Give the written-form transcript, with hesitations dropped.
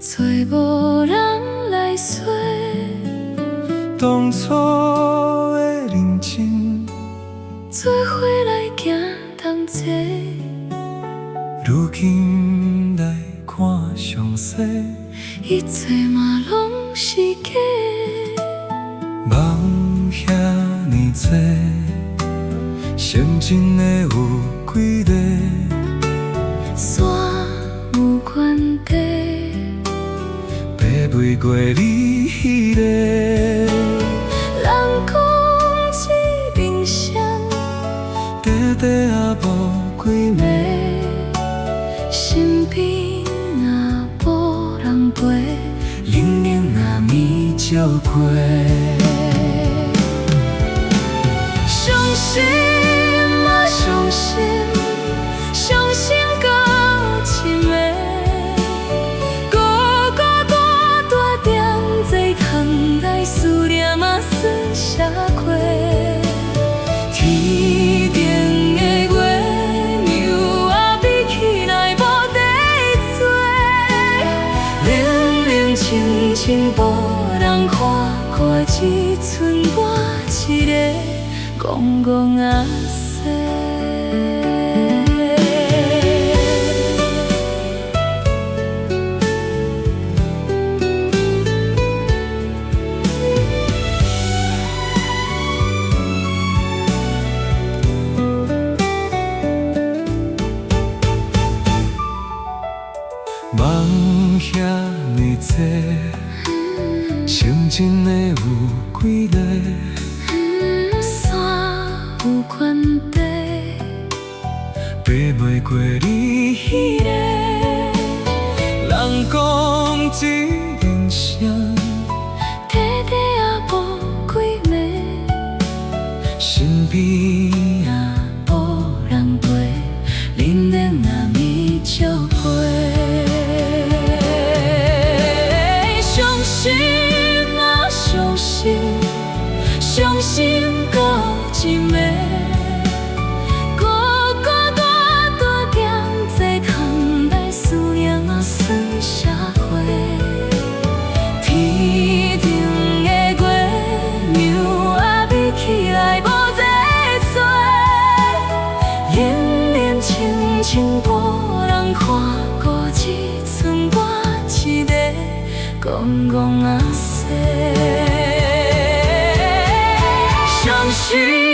找无人来说。当初的认真，做伙来行同齐，如今来看详细，一切嘛拢是假。梦遐尼多，成真的有几个？山有悬地，爬袂过你迄个。人讲一面相，短短也无几暝，身边若无人陪，冷冷若暝照过。伤心啊伤心，伤心搁一暝，孤孤单单踮坐窗台，思念嘛算啥过？天顶的月亮啊，比起来无地做，冷冷清清无人看过，只剩我一个戆戆仔说。梦遐尼多，成真的有几个？山有悬地，爬袂过你迄个。人讲一人声，短短也无几暝，身边也无人陪，冷冷若暝照过。伤心啊伤心，伤心搁一暝，孤孤单单踮坐窗台，思念啊算啥货？天顶的月亮啊，比起来无地做，冷冷清清无人看过，只剩我一个戆戆仔说。伤心。